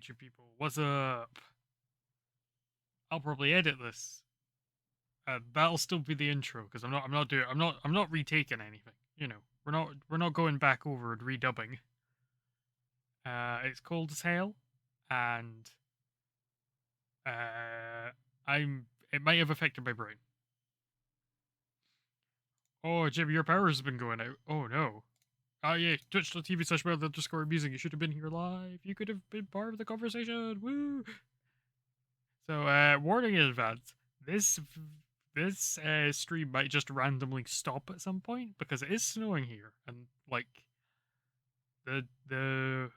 bunch of people. What's up? I'll probably edit this. That'll still be the intro because I'm not retaking anything. You know, we're not going back over and redubbing. It's cold as hell, and it might have affected my brain. Oh, Jim, your power's been going out. Oh no. Oh yeah, twitch.tv/world_music. You should have been here live. You could have been part of the conversation. Woo! So, warning in advance. This stream might just randomly stop at some point because it is snowing here, and like the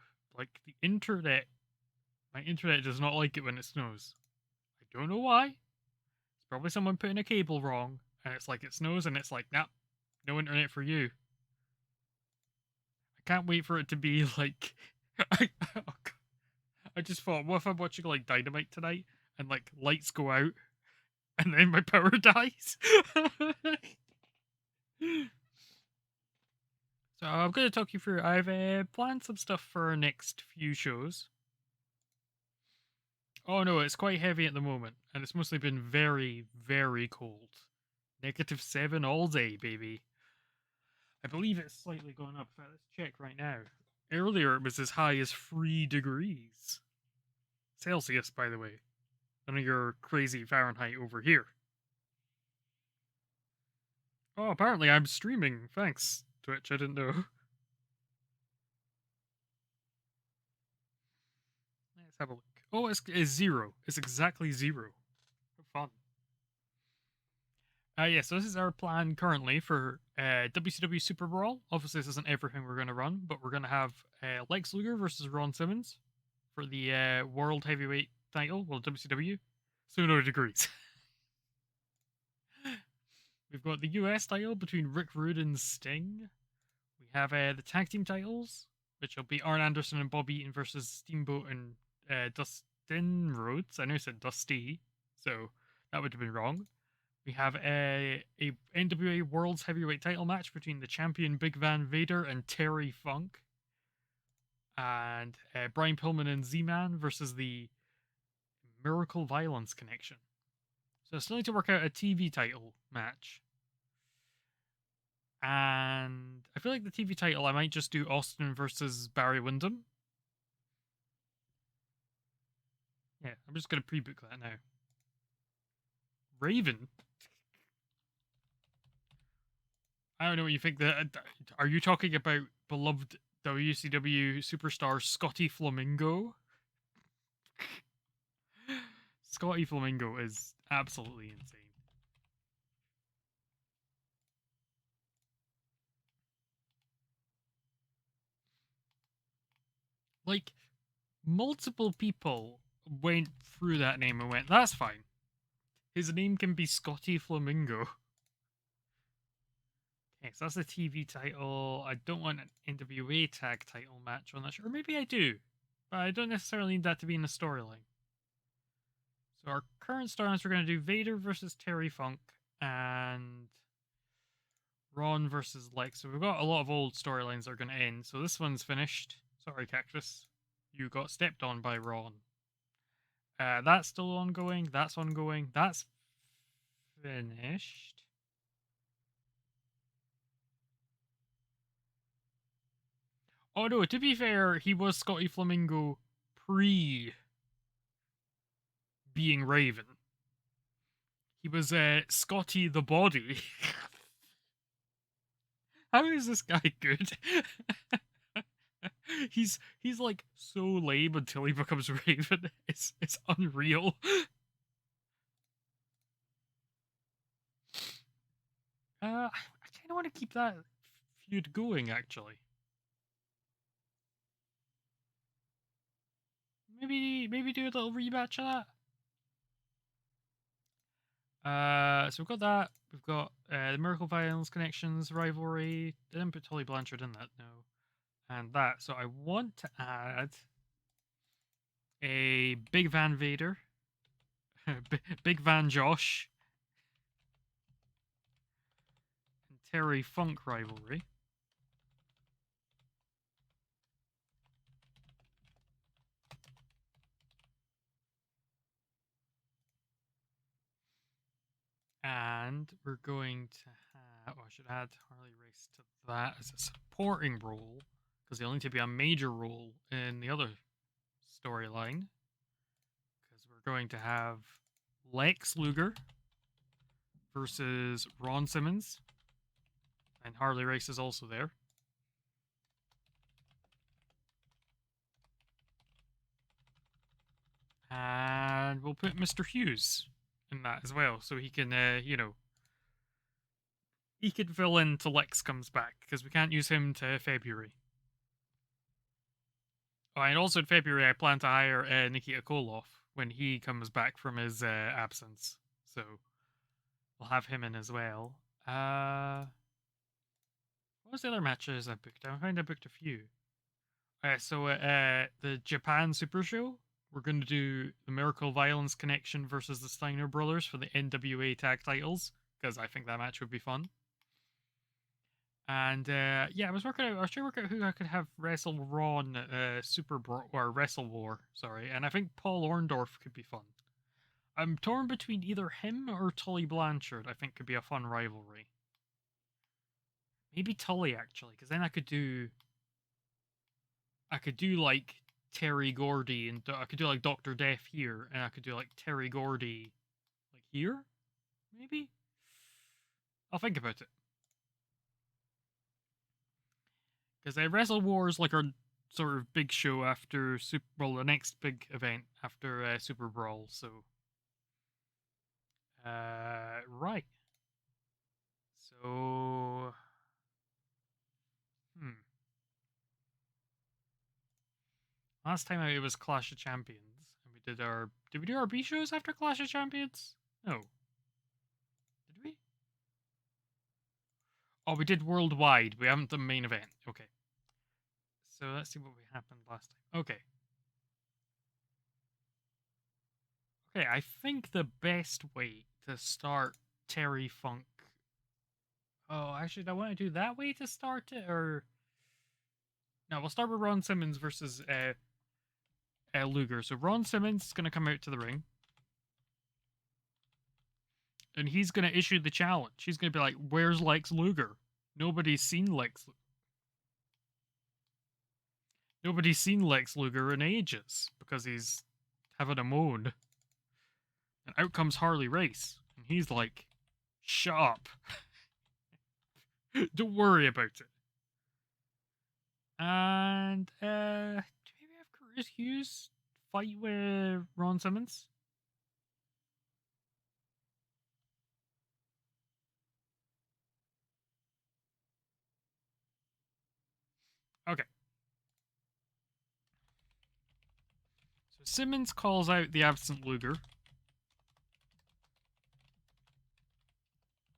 internet, my internet does not like it when it snows. I don't know why. It's probably someone putting a cable wrong, and it's like it snows, and it's like, nah, no internet for you. I can't wait for it to be like. I just thought, what if I'm watching like Dynamite tonight, and like lights go out, and then my power dies? So I'm going to talk you through. I've planned some stuff for our next few shows. Oh no, it's quite heavy at the moment, and it's mostly been very, very cold. -7 all day, baby. I believe it's slightly gone up. Let's check right now. Earlier it was as high as 3 degrees. Celsius, by the way. None of your crazy Fahrenheit over here. Oh, apparently I'm streaming. Thanks, Twitch. I didn't know. Let's have a look. Oh, it's 0. It's exactly 0. Fun. Yeah, so this is our plan currently for WCW Super Brawl. Obviously, this isn't everything we're going to run, but we're going to have Lex Luger versus Ron Simmons for the World Heavyweight title, well, WCW. So no degrees. We've got the US title between Rick Rude and Sting. We have the tag team titles, which will be Arn Anderson and Bob Eaton versus Steamboat and Dustin Rhodes. I know I said Dusty, so that would have been wrong. We have a NWA World's Heavyweight title match between the champion Big Van Vader and Terry Funk. And Brian Pillman and Z-Man versus the Miracle Violence Connection. So I still need to work out a TV title match. And I feel like the TV title, I might just do Austin versus Barry Windham. Yeah, I'm just going to pre-book that now. Raven? I don't know what you think. Are you talking about beloved WCW superstar Scotty Flamingo? Scotty Flamingo is absolutely insane. Like, multiple people went through that name and went, that's fine. His name can be Scotty Flamingo. Okay, so that's the TV title. I don't want an NWA tag title match on that show. Or maybe I do. But I don't necessarily need that to be in the storyline. So our current storylines, we're going to do Vader versus Terry Funk and Ron versus Lex. So we've got a lot of old storylines that are going to end. So this one's finished. Sorry, Cactus. You got stepped on by Ron. That's still ongoing. That's ongoing. That's finished. Oh no, to be fair, he was Scotty Flamingo pre being Raven. He was Scotty the Body. How is this guy good? he's like so lame until he becomes Raven. It's unreal. I kind of want to keep that feud going, actually. Maybe do a little rematch of that. So we've got that. We've got the Miracle Violence Connections rivalry. I didn't put Tully Blanchard in that, no. And that. So I want to add a Big Van Vader, Big Van Josh, and Terry Funk rivalry. And we're going to have... Oh, I should add Harley Race to that as a supporting role, because they'll need to be a major role in the other storyline. Because we're going to have Lex Luger versus Ron Simmons. And Harley Race is also there. And we'll put Mr. Hughes in that as well, so he can, you know, he can fill in till Lex comes back, because we can't use him to February. Oh, and also in February, I plan to hire Nikita Koloff when he comes back from his absence, so we'll have him in as well. What was the other matches I booked? I find I booked a few. So the Japan Super Show, we're going to do the Miracle Violence Connection versus the Steiner Brothers for the NWA tag titles, because I think that match would be fun. And yeah, I was trying to work out who I could have wrestle Raw on or Wrestle War, sorry. And I think Paul Orndorff could be fun. I'm torn between either him or Tully Blanchard. I think could be a fun rivalry. Maybe Tully actually, because then I could do like Terry Gordy, and I could do like Dr. Death here, and I could do like Terry Gordy like here, maybe. I'll think about it. Because Wrestle Wars like our sort of big show after the next big event after Super Brawl. So, right. So, last time it was Clash of Champions, and we did our. Did we do our B shows after Clash of Champions? No. Did we? Oh, we did worldwide. We haven't done main event. Okay. So let's see what happened last time. Okay. Okay, I think the best way to start Terry Funk. Oh, actually, do I want to do that way to start it, or no? We'll start with Ron Simmons versus Luger. So Ron Simmons is going to come out to the ring, and he's going to issue the challenge. He's going to be like, "Where's Lex Luger? Nobody's seen Lex. Nobody's seen Lex Luger in ages because he's having a moan." And out comes Harley Race, and he's like, "Shut up. Don't worry about it." And do maybe have Chris Hughes fight with Ron Simmons? Okay. So Simmons calls out the absent Luger.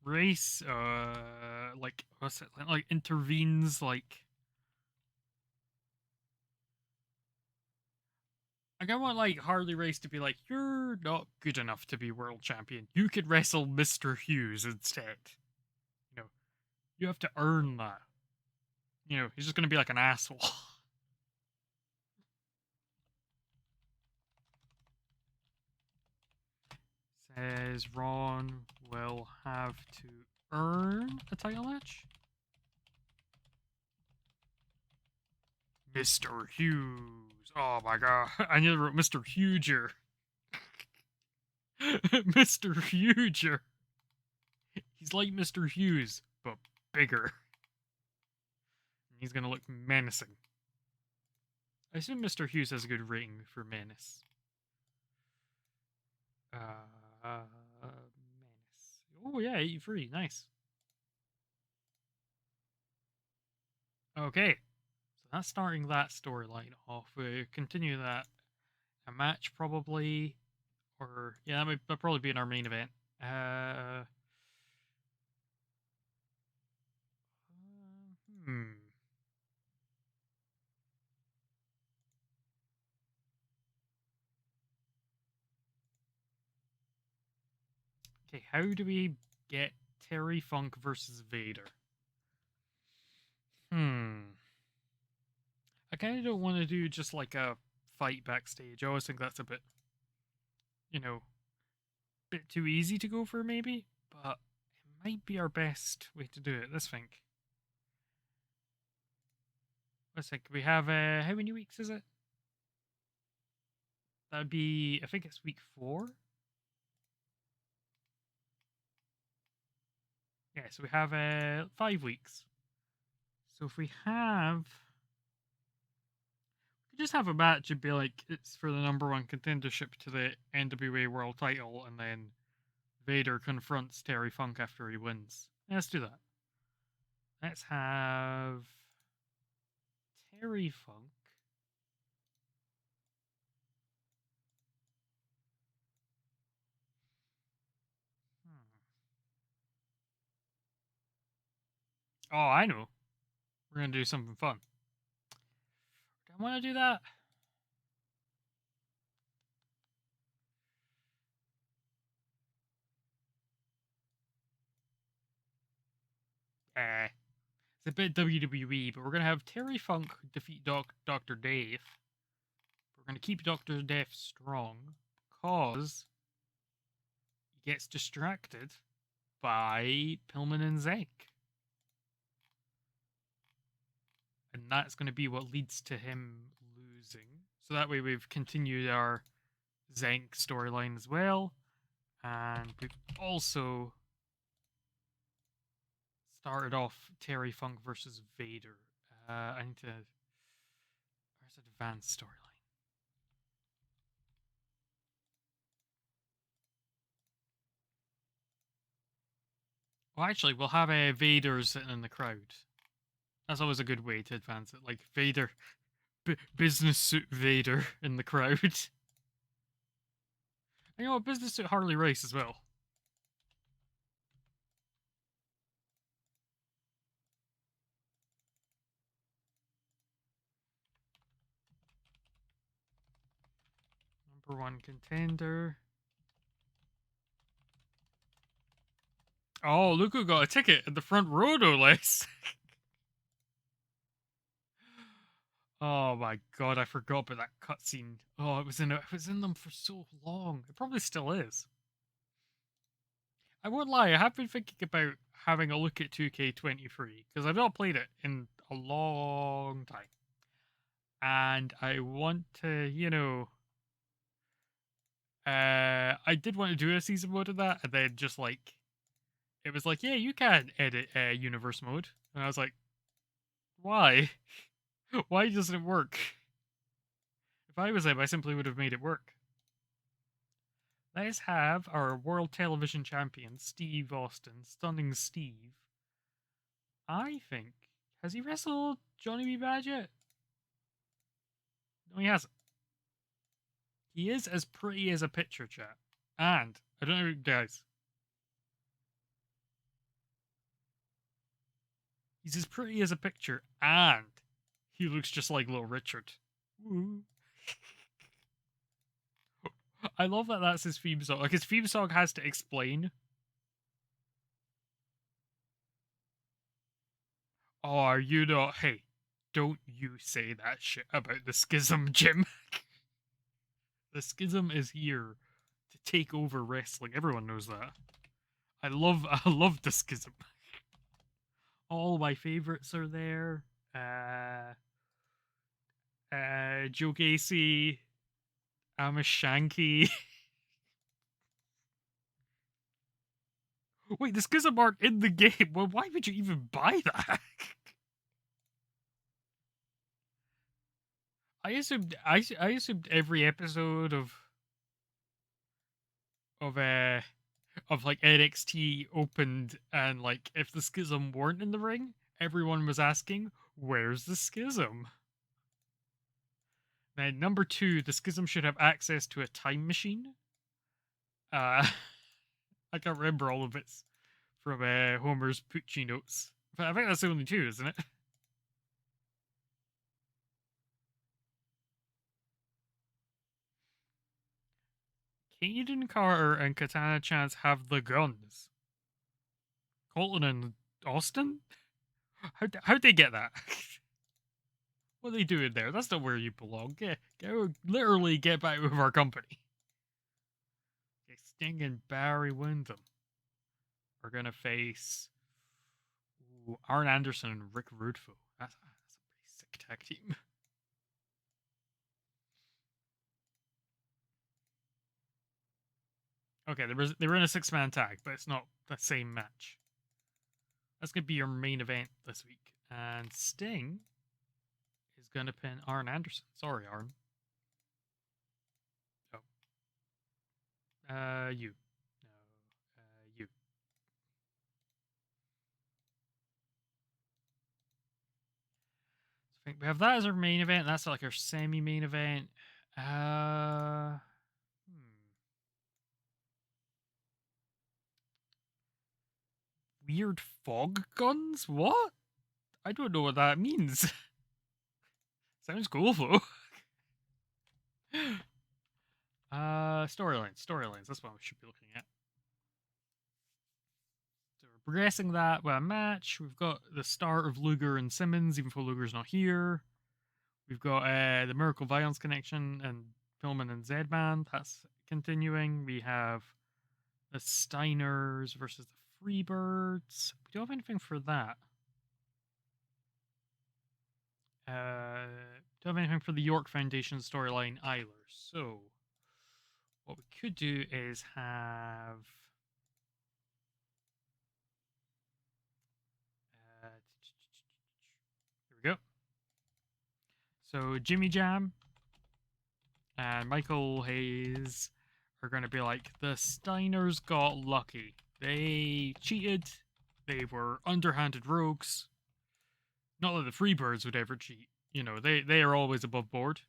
Race, like, what's it, like, intervenes, like... I want, like, Harley Race to be like, "You're not good enough to be world champion. You could wrestle Mr. Hughes instead. You know, you have to earn that." You know, he's just gonna be like an asshole. Says Ron will have to earn a title match. Mr. Hughes. Oh my god. I nearly wrote Mr. Huger. Mr. Huger. He's like Mr. Hughes, but bigger. He's gonna look menacing. I assume Mr. Hughes has a good rating for menace. Menace. Oh yeah, 83. Nice. Okay. So that's starting that storyline off. We continue that. A match probably. Or yeah, that'll probably be in our main event. Hmm. Okay, how do we get Terry Funk versus Vader? I kind of don't want to do just like a fight backstage. I always think that's a bit, you know, bit too easy to go for maybe. But but it might be our best way to do it. Let's think. Let's think. We have how many weeks is it? That'd be, I think it's week 4. Yeah, so we have 5 weeks. So if we have, we just have a match and be like, it's for the #1 contendership to the NWA World Title, and then Vader confronts Terry Funk after he wins. Yeah, let's do that. Let's have Terry Funk. Oh, I know. We're going to do something fun. Do I want to do that? It's a bit WWE, but we're going to have Terry Funk defeat Dr. Dave. We're going to keep Dr. Dave strong because he gets distracted by Pillman and Zank. And that's going to be what leads to him losing. So that way we've continued our Zank storyline as well. And we've also started off Terry Funk versus Vader. I need to... Where's the advanced storyline? Well, actually, we'll have Vader sitting in the crowd. That's always a good way to advance it. Like, Vader... business suit Vader in the crowd. You know, business suit Harley Race as well. #1 contender. Oh, look who got a ticket at the front row, no less. Oh my god, I forgot about that cutscene. Oh, it was in them for so long. It probably still is. I won't lie, I have been thinking about having a look at 2K23 because I've not played it in a long time. And I want to, you know, I did want to do a season mode of that, and then just like, it was like, yeah, you can edit universe mode. And I was like, why? Why doesn't it work? If I was him, I simply would have made it work. Let's have our World Television Champion, Steve Austin, Stunning Steve. I think, has he wrestled Johnny B. Bad yet? No, he hasn't. He is as pretty as a picture, chat. And, I don't know, guys. He's as pretty as a picture, and he looks just like Little Richard. Woo. I love that that's his theme song. Like, his theme song has to explain. Oh, are you not? Hey, don't you say that shit about the Schism, Jim. The Schism is here to take over wrestling. Everyone knows that. I love the Schism. All my favorites are there. Joe Gacy, Amish Shanky. Wait, the Schism aren't in the game. Well, why would you even buy that? I assumed every episode of like NXT opened, and like if the Schism weren't in the ring, everyone was asking, "Where's the Schism?" Then #2, the Schism should have access to a time machine. I can't remember all of it from Homer's Pucci notes, but I think that's the only 2, isn't it? Caden Carter and Katana Chance have the guns. Colton and Austin? How'd they get that? What are they doing there? That's not where you belong. Literally get back with our company. Okay, Sting and Barry Windham. are going to face Arn Anderson and Rick Rude. That's a pretty sick tag team. Okay, they were in a 6-man tag, but it's not the same match. That's going to be your main event this week. And Sting is going to pin Arn Anderson. Sorry, Arn. Oh. You. No. You. So I think we have that as our main event. That's like our semi-main event. Weird fog guns? What? I don't know what that means. Sounds cool though. Storylines. That's what we should be looking at. So we're progressing that with a match. We've got the start of Luger and Simmons, even though Luger's not here. We've got the Miracle Violence connection and Pillman and Zedman. That's continuing. We have the Steiners versus the Freebirds. We don't have anything for that. Don't have anything for the York Foundation storyline either. So what we could do is have here we go. So Jimmy Jam and Michael Hayes are going to be like, the Steiners got lucky. They cheated. They were underhanded rogues. Not that the Freebirds would ever cheat. You know, they are always above board.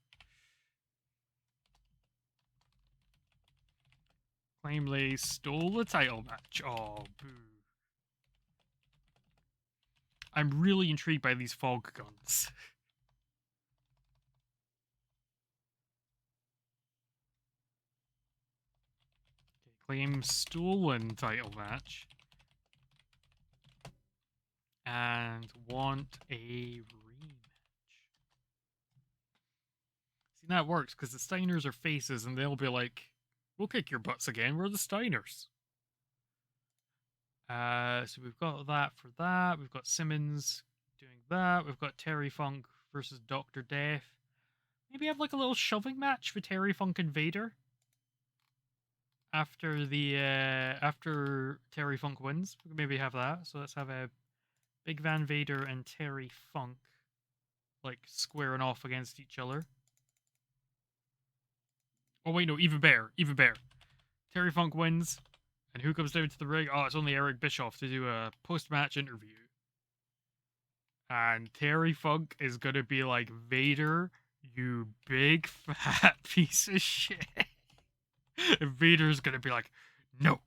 Claim they stole the title match. Oh, boo. I'm really intrigued by these fog guns. Claim stolen title match. And want a rematch. See, that works because the Steiners are faces and they'll be like, we'll kick your butts again. We're the Steiners. So we've got that for that. We've got Simmons doing that. We've got Terry Funk versus Dr. Death. Maybe have like a little shoving match with Terry Funk and Vader after the after Terry Funk wins. We could maybe have that. So let's have a Big Van Vader and Terry Funk like squaring off against each other. Oh wait, no, even better. Terry Funk wins, and who comes down to the ring? Oh, it's only Eric Bischoff to do a post-match interview. And Terry Funk is gonna be like, Vader, you big fat piece of shit. And Vader's gonna be like, no.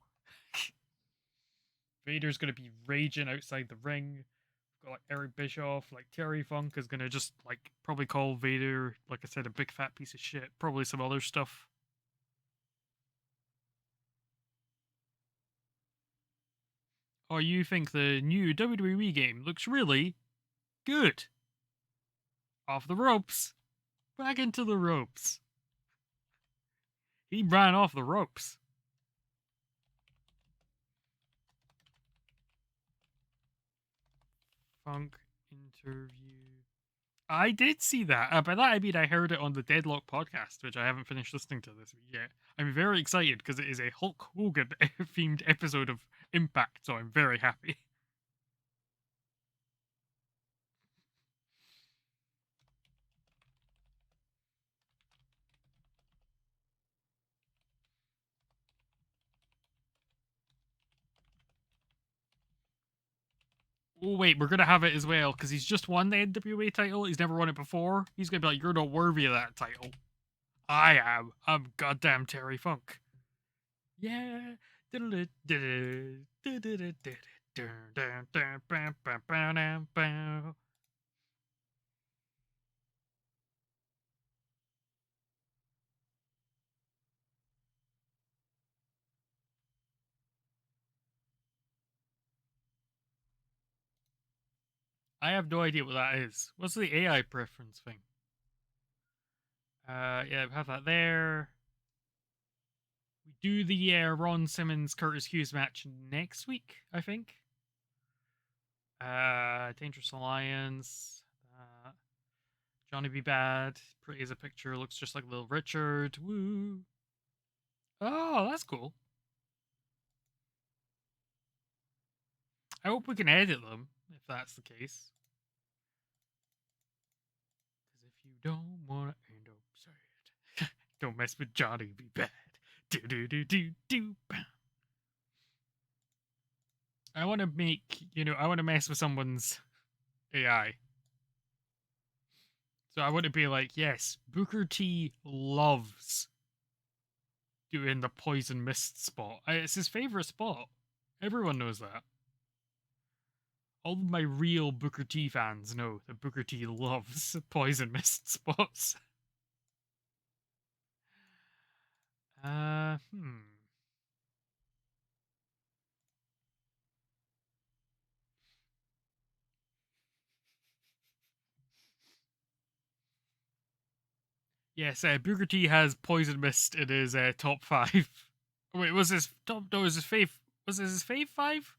Vader's gonna be raging outside the ring. Got like Eric Bischoff, like Terry Funk is gonna just like probably call Vader, like I said, a big fat piece of shit. Probably some other stuff. Oh, you think the new WWE game looks really good? Off the ropes. Back into the ropes. He ran off the ropes. Funk interview. I did see that. By that I mean I heard it on the Deadlock podcast, which I haven't finished listening to this week yet. I'm very excited because it is a Hulk Hogan themed episode of Impact, so I'm very happy. Oh wait, we're gonna have it as well because he's just won the NWA title. He's never won it before. He's gonna be like, "You're not worthy of that title." I am. I'm goddamn Terry Funk. Yeah. I have no idea what that is. What's the AI preference thing? Yeah, we have that there. We do the Ron Simmons Curtis Hughes match next week, I think. Dangerous Alliance. Johnny Be Bad. Pretty as a picture. Looks just like Little Richard. Woo. Oh, that's cool. I hope we can edit them, if that's the case. Because if you don't want to end up sad, don't mess with Johnny Be Bad. Do do do do do. I want to make, I want to mess with someone's AI. So I want to be like, yes, Booker T loves doing the poison mist spot. It's his favorite spot. Everyone knows that. All of my real Booker T fans know that Booker T loves poison mist spots. Uh, hmm. Yes, Booker T has poison mist in his top 5. Wait, was his top? No, was his fave? Was it his fave 5?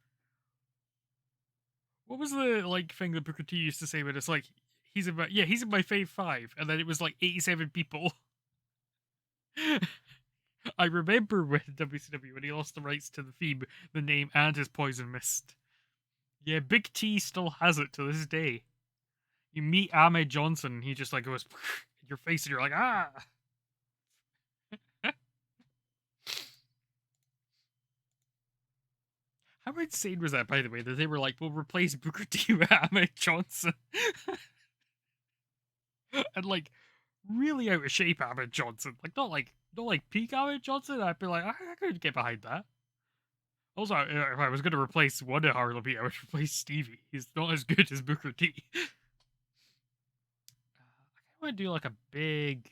What was the thing that Booker T used to say? When it's like he's in my fave 5, and then it was like 87 people. I remember with WCW when he lost the rights to the theme, the name, and his poison mist. Yeah, Big T still has it to this day. You meet Ahmed Johnson, and he just goes in your face, and you're like, ah. How insane was that, by the way, that they were like, we'll replace Booker T with Ahmed Johnson? And really out of shape Ahmed Johnson. Not peak Ahmed Johnson. I'd be like, I could get behind that. Also, if I was going to replace one of Harley, I would replace Stevie. He's not as good as Booker T. I want to do a big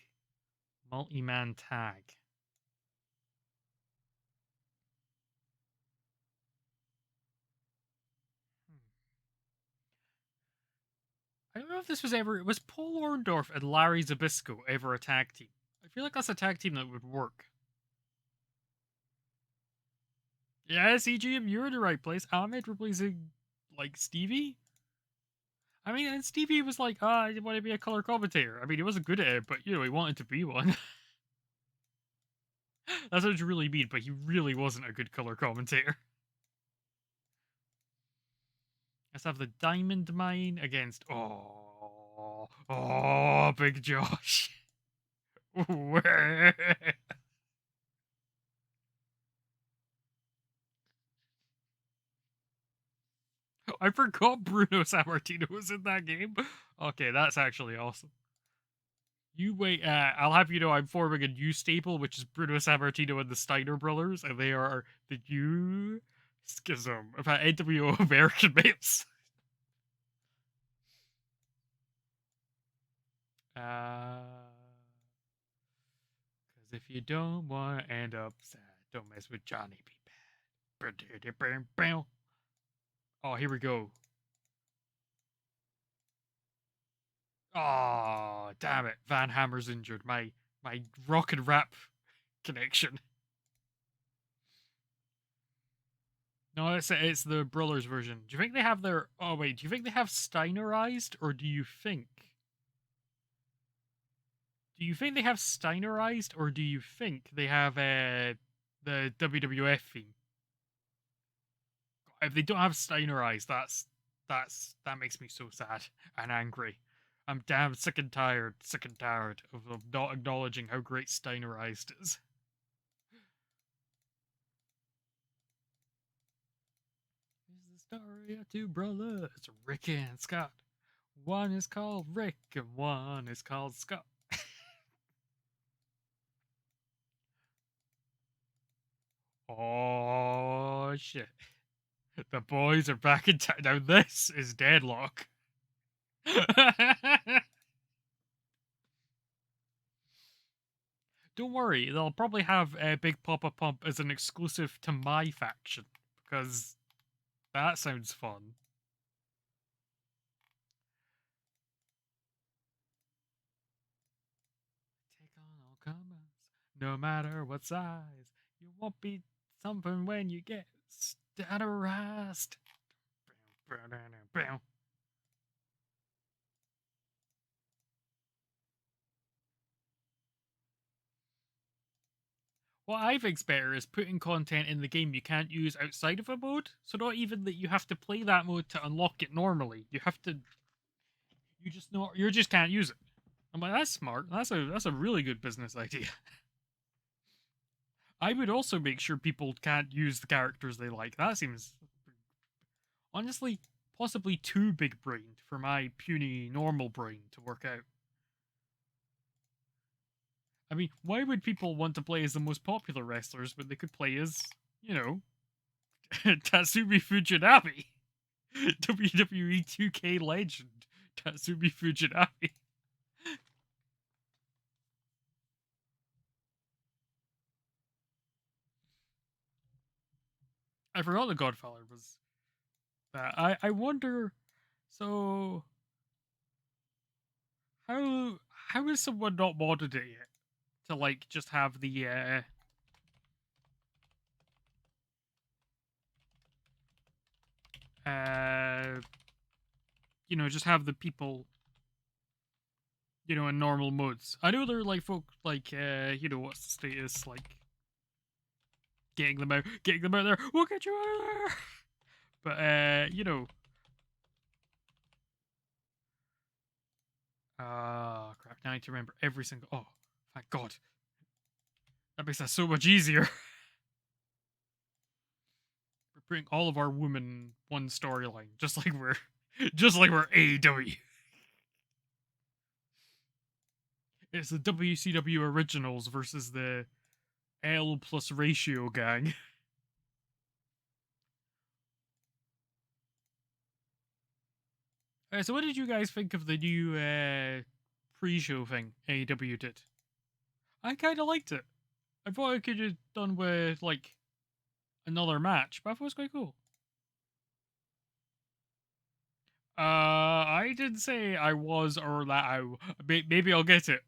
multi-man tag. I don't know if this was Paul Orndorff and Larry Zbyszko ever a tag team? I feel like that's a tag team that would work. Yes, EGM, you're in the right place. Ahmed replacing, Stevie? I mean, and Stevie was like, I want to be a color commentator. I mean, he wasn't good at it, but, he wanted to be one. That sounds really mean, but he really wasn't a good color commentator. Let's have the Diamond Mine against, Big Josh. I forgot Bruno Sammartino was in that game. Okay, that's actually awesome. You wait, I'll have you know I'm forming a new stable, which is Bruno Sammartino and the Steiner brothers, and they are the new schism of NWO American males. Because if you don't want to end up sad, don't mess with Johnny Be Bad. Oh, here we go. Oh, damn it. Van Hammer's injured. My rock and rap connection. No, it's the Brothers version. Do you think they have their... Oh, wait. Do you think they have Steinerized, or do you think... Do you think they have Steinerized, or do you think they have the WWF theme? If they don't have Steinerized, that makes me so sad and angry. I'm damn sick and tired of not acknowledging how great Steinerized is. It's the story of two brothers, Rick and Scott. One is called Rick and one is called Scott. Oh shit. The boys are back in town. Now this is deadlock. Don't worry, they'll probably have a Big Papa Pump as an exclusive to my faction, because that sounds fun. Take on all comers, no matter what size. You won't be something when you get standardized. What I think's better is putting content in the game you can't use outside of a mode. So not even that you have to play that mode to unlock it normally. You have to. You just can't use it. I'm like, that's smart. That's a really good business idea. I would also make sure people can't use the characters they like. That seems honestly possibly too big brained for my puny normal brain to work out. I mean, why would people want to play as the most popular wrestlers when they could play as, you know, Tatsumi Fujinami, WWE 2K legend Tatsumi Fujinami? I forgot the Godfather was that. I wonder. So how is someone not modded it yet to like just have the uh just have the people in normal modes. I know they're like folk like what's the status like getting them out there. We'll get you out of there. But crap, now I need to remember every single thank God. That makes that so much easier. We're putting all of our women one storyline, just like we're AEW. It's the WCW originals versus the L plus ratio gang. So what did you guys think of the new pre-show thing AEW did? I kind of liked it. I thought I could have done with like another match, but I thought it was quite cool. I didn't say I was or that maybe I'll get it,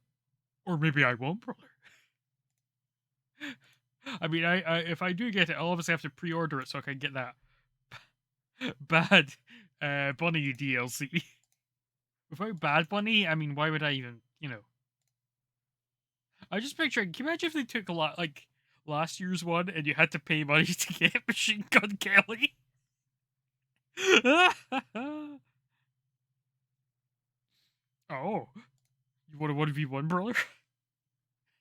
or maybe I won't, brother. I mean, I if I do get it, I'll obviously have to pre-order it so I can get that bad Bunny DLC. Without Bad Bunny, I mean, why would I even, I just picturing, can you imagine if they took a lot, like, last year's one and you had to pay money to get Machine Gun Kelly? Oh, you want a 1v1, brother?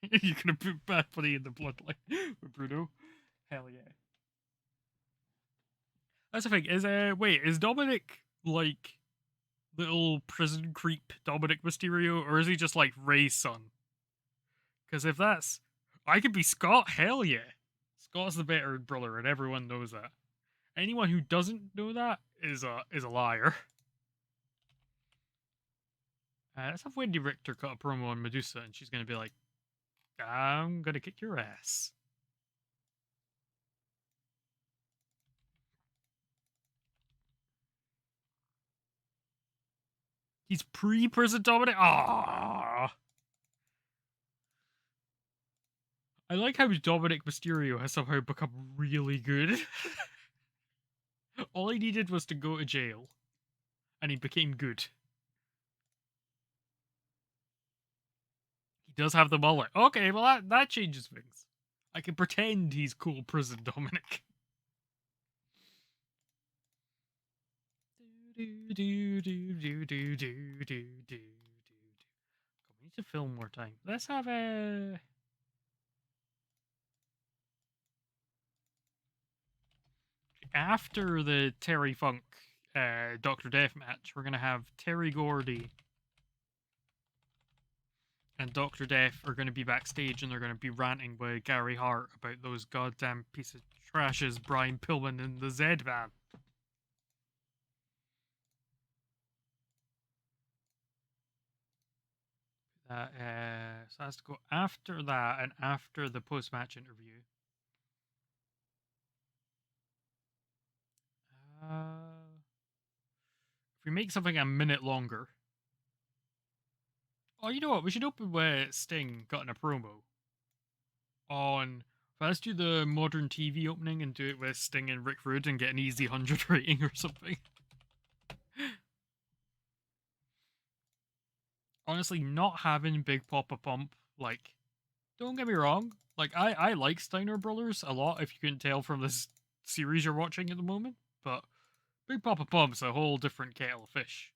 You're gonna put Bad Bunny in the bloodline with Bruno? Hell yeah. That's the thing, is Dominic, like, little prison creep Dominic Mysterio, or is he just, like, Ray's son? Because if that's, I could be Scott. Hell yeah, Scott's the better brother, and everyone knows that. Anyone who doesn't know that is a liar. Let's have Wendy Richter cut a promo on Medusa, and she's gonna be like, "I'm gonna kick your ass." He's pre-prison Dominic. Ah, I like how Dominic Mysterio has somehow become really good. All he needed was to go to jail, and he became good. He does have the mullet. Okay, well that changes things. I can pretend he's cool prison Dominic. We need to film more time. Let's have a after the Terry Funk Dr. Death match, we're gonna have Terry Gordy and Dr. Death are gonna be backstage and they're gonna be ranting with Gary Hart about those goddamn piece of trashes Brian Pillman and the Z Man. So has to go after that and after the post match interview. If we make something a minute longer. Oh, you know what? We should open where Sting got in a promo on But let's do the modern TV opening and do it with Sting and Rick Rude and get an easy 100 rating or something. Honestly, not having Big Papa Pump, like, don't get me wrong, like, I like Steiner Brothers a lot, if you couldn't tell from this series you're watching at the moment, but Big Papa Pump's a whole different kettle of fish.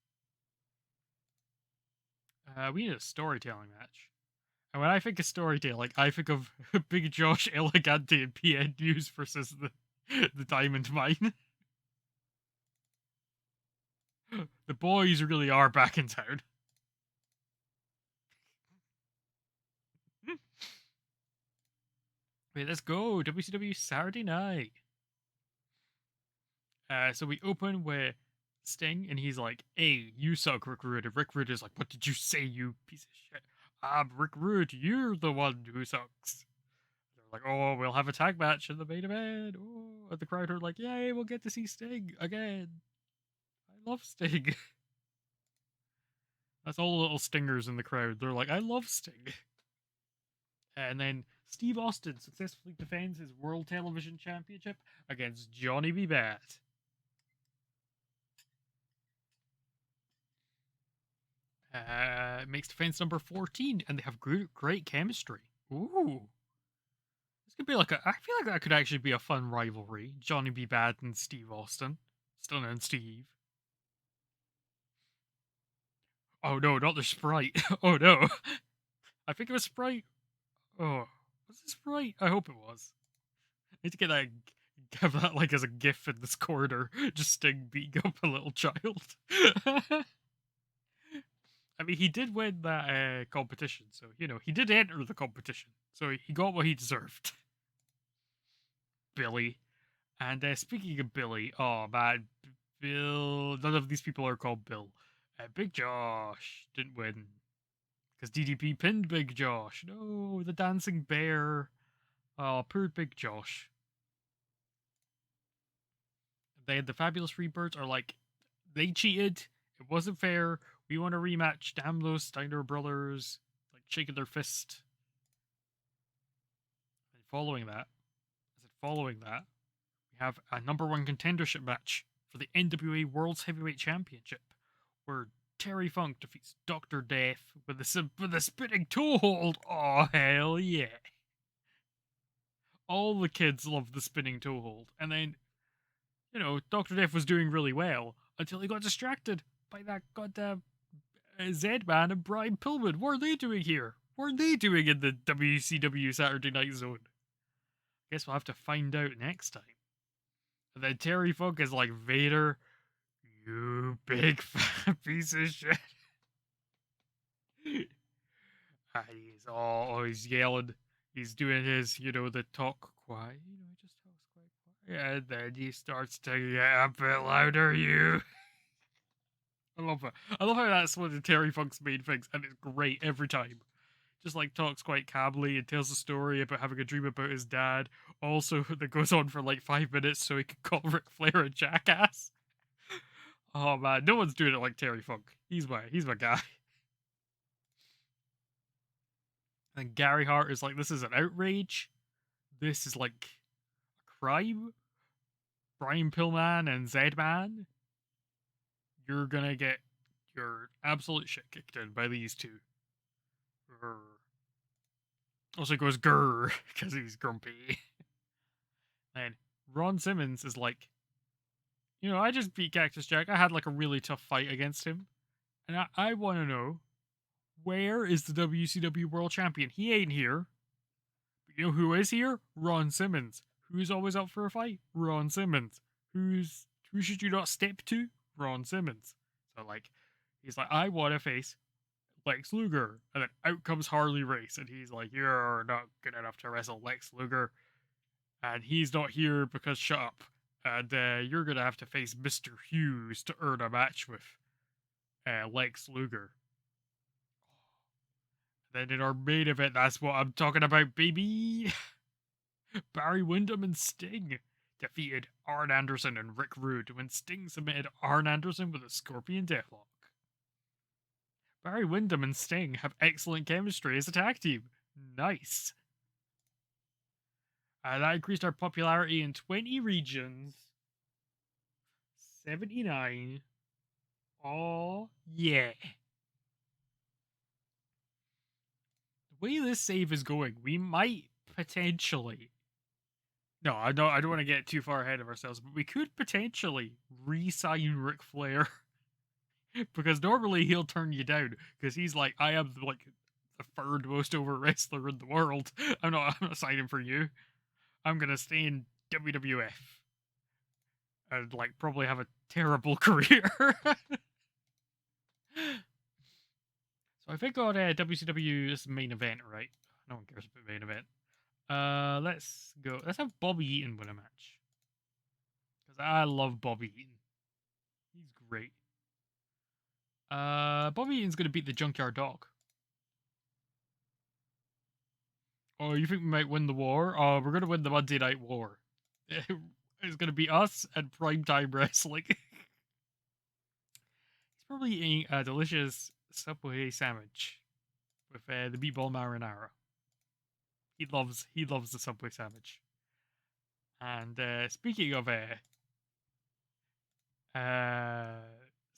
We need a storytelling match. And when I think of storytelling, I think of Big Josh, Elegante, and PN News versus the Diamond Mine. The boys really are back in town. Wait, let's go. WCW Saturday night. So we open with Sting, and he's like, "Hey, you suck, Rick Rude." And Rick Rude is like, "What did you say, you piece of shit? I'm Rick Rude. You're the one who sucks." They're like, "Oh, we'll have a tag match in the main event." Oh, and the crowd are like, "Yay, we'll get to see Sting again. I love Sting." That's all the little stingers in the crowd. They're like, "I love Sting." And then Steve Austin successfully defends his World Television Championship against Johnny B. Bad. Makes defense number 14, and they have great chemistry. Ooh. This could be like I feel like that could actually be a fun rivalry. Johnny B. Bad and Steve Austin. Still known Steve. Oh no, not the Sprite. Oh no. I think it was Sprite. Oh. Was it Sprite? I hope it was. I need to get that, have that like as a gif in this corridor. Just Sting beating up a little child. I mean, he did win that competition, so, you know, he did enter the competition. So he got what he deserved. Billy. And speaking of Billy, oh man, Bill, none of these people are called Bill. Big Josh didn't win. Because DDP pinned Big Josh. No, the dancing bear. Oh, poor Big Josh. The Fabulous Freebirds are like, they cheated. It wasn't fair. We want a rematch. Damn those Steiner brothers. Like, shaking their fist. And following that, we have a number one contendership match for the NWA World's Heavyweight Championship, where Terry Funk defeats Dr. Death with a spinning toe hold. Oh, hell yeah. All the kids love the spinning toe hold. And then, you know, Dr. Death was doing really well until he got distracted by that goddamn Z-Man and Brian Pillman. What are they doing here? What are they doing in the WCW Saturday Night Zone? Guess we'll have to find out next time. And then Terry Funk is like, "Vader, you big fat piece of shit." And he's always yelling. He's doing his, you know, the talk quiet. You know, he just talks quite quiet. And then he starts to get a bit louder, you. I love it. I love how that's one of Terry Funk's main things, and it's great every time. Just like talks quite calmly and tells a story about having a dream about his dad. Also, that goes on for like 5 minutes so he can call Ric Flair a jackass. Oh man, no one's doing it like Terry Funk. He's my guy. And Gary Hart is like, "This is an outrage. This is like a crime. Brian Pillman and Z-Man, you're gonna get your absolute shit kicked in by these two." Grr. Also goes grrr because he's grumpy. And Ron Simmons is like, "You know, I just beat Cactus Jack. I had like a really tough fight against him. And I want to know, where is the WCW World Champion? He ain't here. But you know who is here? Ron Simmons. Who's always up for a fight? Ron Simmons. Who should you not step to? Ron Simmons." So like, he's like, "I want to face Lex Luger." And then out comes Harley Race, and he's like, "You're not good enough to wrestle Lex Luger. And he's not here because shut up. And you're going to have to face Mr. Hughes to earn a match with Lex Luger." Then in our main event, that's what I'm talking about, baby. Barry Windham and Sting defeated Arn Anderson and Rick Rude when Sting submitted Arn Anderson with a Scorpion Deathlock. Barry Windham and Sting have excellent chemistry as a tag team. Nice. That increased our popularity in 20 regions. 79. Oh, yeah. The way this save is going, we might potentially. No, I don't want to get too far ahead of ourselves, but we could potentially re-sign Ric Flair. Because normally he'll turn you down because he's like, I am like the third most over wrestler in the world. I'm not signing for you. I'm gonna stay in WWF and like probably have a terrible career. So I think on WCW this is main event, right? No one cares about main event. Let's go. Let's have Bobby Eaton win a match because I love Bobby Eaton. He's great. Bobby Eaton's gonna beat the Junkyard Dog. Oh, you think we might win the war? Oh, we're gonna win the Monday Night War. It's gonna be us and primetime wrestling. He's probably eating a delicious Subway sandwich with the meatball marinara. He loves the Subway sandwich. And speaking of uh,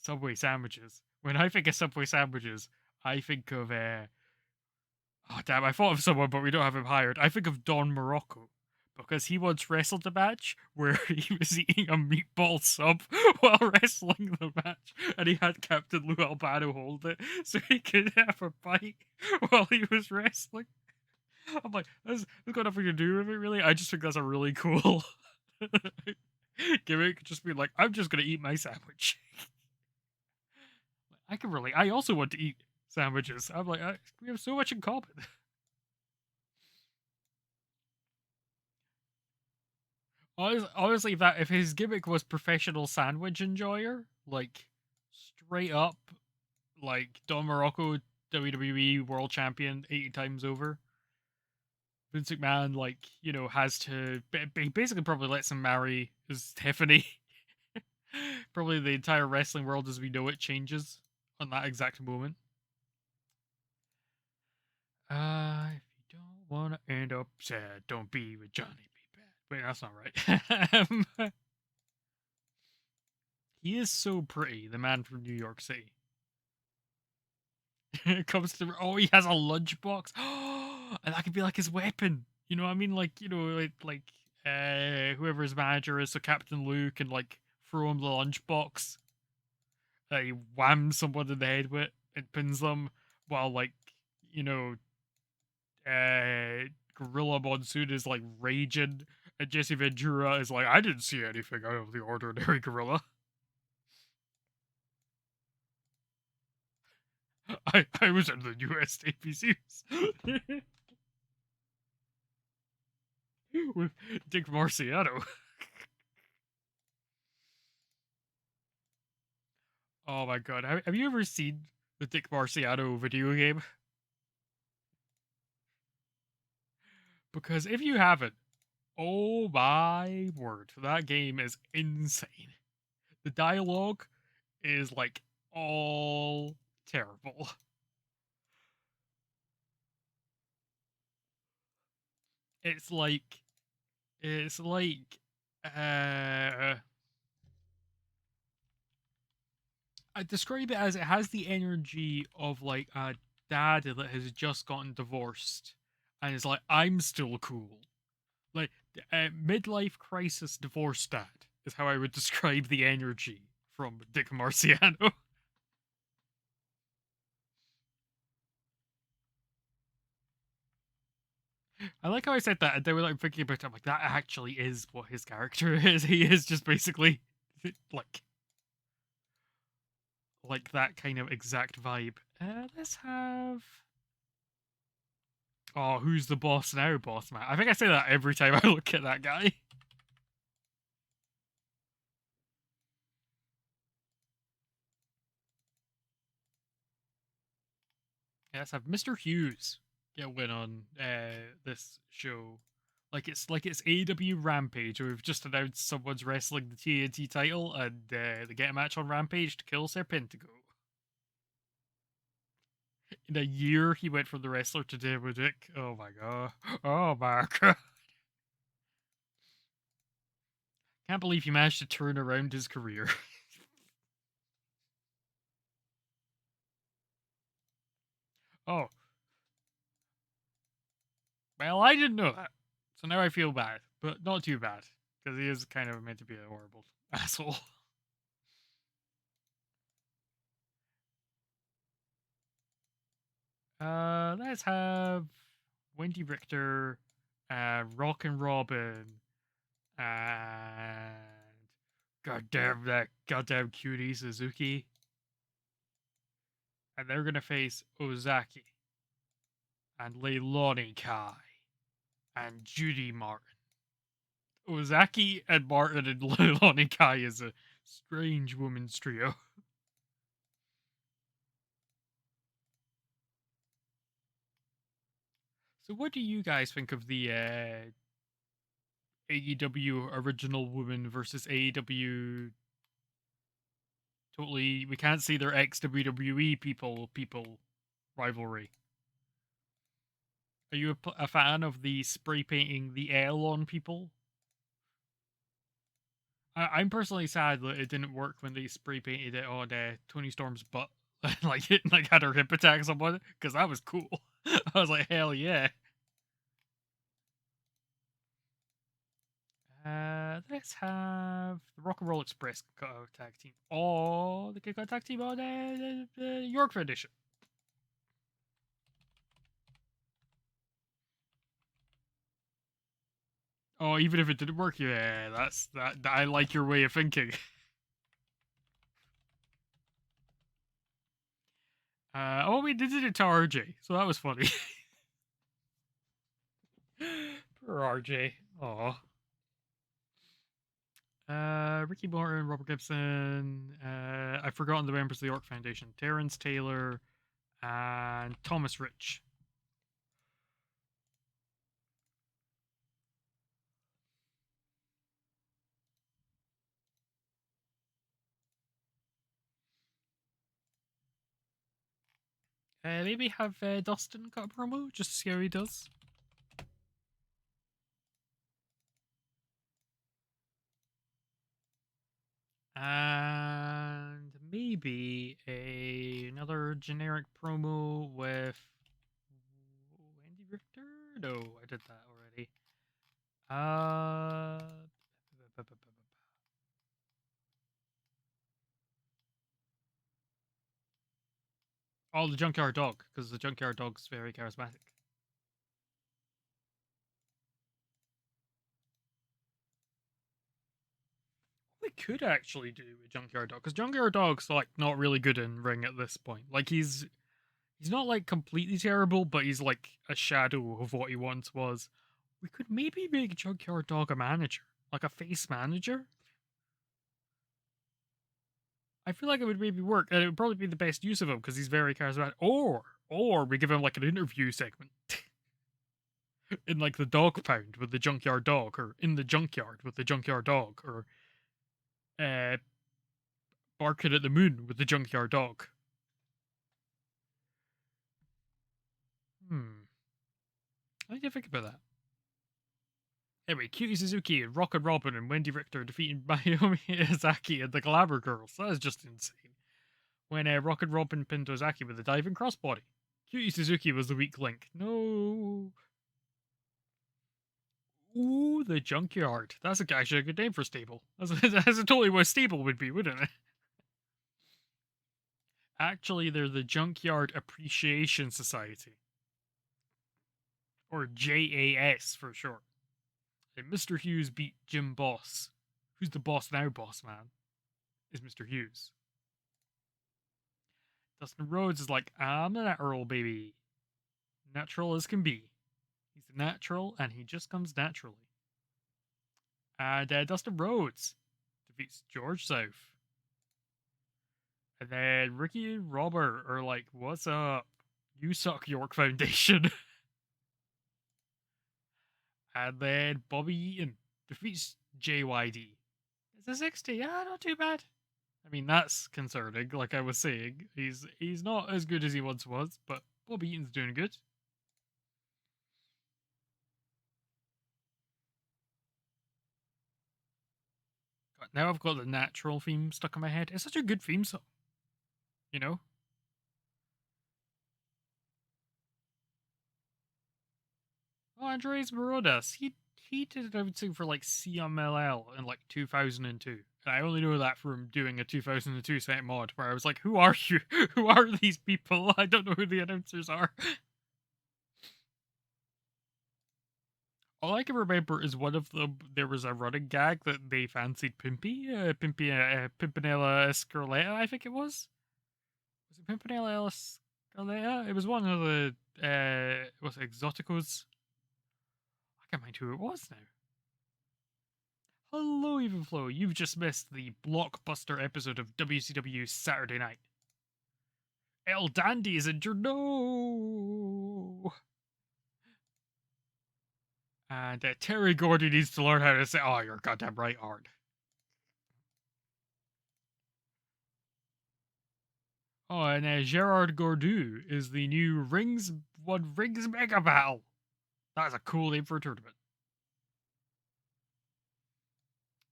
Subway sandwiches, when I think of Subway sandwiches, I think of oh damn, I thought of someone, but we don't have him hired. I think of Don Morocco. Because he once wrestled a match where he was eating a meatball sub while wrestling the match, and he had Captain Lou Albano hold it so he could have a bite while he was wrestling. I'm like, that's got nothing to do with it, really. I just think that's a really cool gimmick. Just be like, I'm just gonna eat my sandwich. I can relate. I also want to eat sandwiches. I'm like, we have so much in common. Honestly, that if his gimmick was professional sandwich enjoyer, like straight up, like Don Morocco, WWE World Champion 80 times over, Vince McMahon, like, has to basically probably lets him marry his Stephanie. Probably the entire wrestling world as we know it changes on that exact moment. If you don't want to end up sad, don't be with Johnny B. Bad. Wait, that's not right. He is so pretty, the man from New York City. It comes to he has a lunchbox. And that could be like his weapon. You know what I mean? Like, whoever his manager is, so Captain Luke can like throw him the lunchbox. He whams someone in the head with and pins them while like, you know, Gorilla Monsoon is like raging and Jesse Ventura is like, I didn't see anything out of the ordinary gorilla. I was in the US APCs. With Dick Marciano. Oh my god. Have you ever seen the Dick Marciano video game? Because if you haven't, oh my word, that game is insane. The dialogue is like all terrible. It's like it's like uh I describe it as it has the energy of like a dad that has just gotten divorced and is like, I'm still cool. Like midlife crisis divorce dad is how I would describe the energy from Dick Marciano. I like how I said that, and then when I'm thinking about it, I'm like, that actually is what his character is. He is just basically like that kind of exact vibe. Let's have. Oh, who's the boss now, boss man? I think I say that every time I look at that guy. Yeah, let's have Mr. Hughes get a win on this show. Like it's AEW Rampage, where we've just announced someone's wrestling the TNT title, and they get a match on Rampage to kill Serpentico. In a year, he went from the wrestler to David Dick. Oh my god. Oh my god. Can't believe he managed to turn around his career. Oh, well, I didn't know that. So now I feel bad, but not too bad, because he is kind of meant to be a horrible asshole. Let's have Wendy Richter, Rock and Robin, and goddamn that goddamn cutie Suzuki. And they're gonna face Ozaki and Leilani Kai and Judy Martin. Ozaki and Martin and Leilani Kai is a strange woman's trio. So, what do you guys think of the AEW original woman versus AEW? Totally, we can't see their ex WWE people rivalry. Are you a fan of the spray painting the L on people? I'm personally sad that it didn't work when they spray painted it on Tony Storm's butt, like it like had her hip attack someone, because that was cool. I was like, hell yeah. Let's have the Rock and Roll Express tag team. Oh, the kick out tag team on the York edition. Oh, even if it didn't work, yeah, that's that. I like your way of thinking. Oh, we did it to RJ, so that was funny. Poor RJ. Aw. Ricky Morton, Robert Gibson. I've forgotten the members of the York Foundation. Terrence Taylor and Thomas Rich. Maybe have Dustin cut a promo just to see how he does. And maybe another generic promo with Wendy Richter? No, I did that already. Oh, the Junkyard Dog, because the Junkyard Dog's very charismatic. We could actually do a Junkyard Dog, because Junkyard Dog's like not really good in ring at this point. Like he's not like completely terrible, but he's like a shadow of what he once was. We could maybe make Junkyard Dog a manager, like a face manager. I feel like it would maybe work, and it would probably be the best use of him because he's very charismatic. Or we give him like an interview segment in like the dog pound with the junkyard dog, or in the junkyard with the junkyard dog, or uh, barking at the moon with the junkyard dog. I need to think about that. Anyway, Cutie Suzuki and Rock and Robin and Wendy Richter defeating Mayumi Izaki and the Glamour Girls. That is just insane. When Rock and Robin pinned Ozaki with a diving crossbody. Cutie Suzuki was the weak link. No. Ooh, the Junkyard. That's actually a good name for stable. That's totally what stable would be, wouldn't it? Actually, they're the Junkyard Appreciation Society. Or JAS for short. And Mr. Hughes beat Jim Boss. Who's the boss now, boss man? Is Mr. Hughes. Dustin Rhodes is like, I'm a natural, baby. Natural as can be. He's natural, and he just comes naturally. And Dustin Rhodes defeats George South. And then Ricky and Robert are like, what's up? You suck, York Foundation. And then Bobby Eaton defeats JYD. It's a 60. Yeah, not too bad. I mean, that's concerning, like I was saying. He's not as good as he once was, but Bobby Eaton's doing good. Now I've got the natural theme stuck in my head. It's such a good theme song, you know? Oh, Andres Morodas. He did everything for like CMLL in like 2002. And I only know that from doing a 2002 set mod where I was like, who are you? Who are these people? I don't know who the announcers are. All I can remember is one of them, there was a running gag that they fancied Pimpinella Escarlata, I think it was. Was it Pimpinella Escarlata? It was one of the, was it Exoticos? I can't mind who it was now. Hello, Evenflow. You've just missed the blockbuster episode of WCW Saturday Night. El Dandy is injured. No. And Terry Gordy needs to learn how to say, oh, you're goddamn right, Art. Oh, and Gerard Gordu is the new Rings Mega Battle. That's a cool name for a tournament.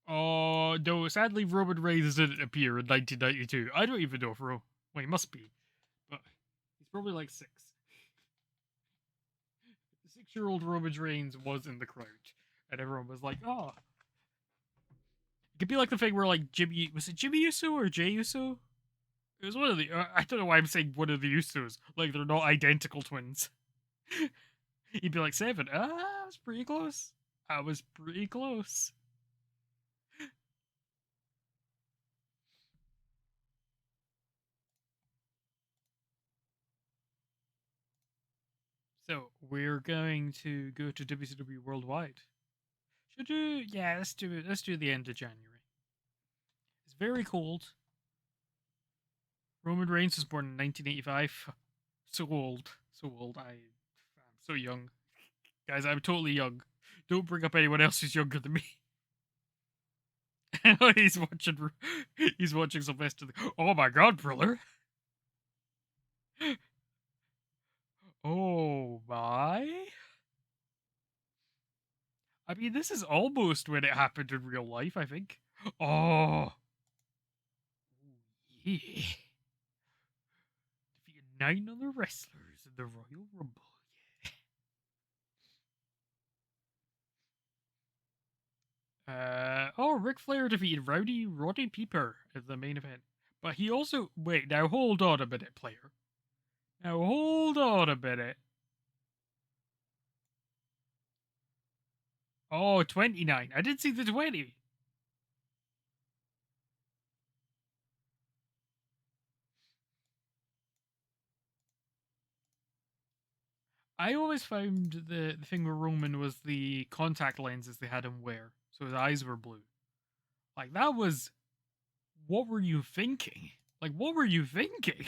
Oh, no, sadly, Roman Reigns didn't appear in 1992. I don't even know if well, he must be. But he's probably like 6. The 6-year-old Roman Reigns was in the crowd. And everyone was like, oh. It could be like the thing where, like, was it Jimmy Uso or Jay Uso? It was one of the, I don't know why I'm saying one of the Usos. Like, they're not identical twins. He'd be like, 7. I was pretty close. I was pretty close. So, we're going to go to WCW Worldwide. Should do, yeah, let's do it. Let's do the end of January. It's very cold. Roman Reigns was born in 1985. So old. So old. I'm so young. Guys, I'm totally young. Don't bring up anyone else who's younger than me. he's watching Sylvester. Oh my god, brother. Oh my. I mean, this is almost when it happened in real life, I think. Oh. Yeah. Defeated 9 other wrestlers in the Royal Rumble. Ric Flair defeated Roddy Piper in the main event. But he also, wait, now hold on a minute, player. Now hold on a minute. Oh, 29. I didn't see the 20. I always found the thing with Roman was the contact lenses they had him wear. So his eyes were blue. Like, that was, what were you thinking? Like, what were you thinking?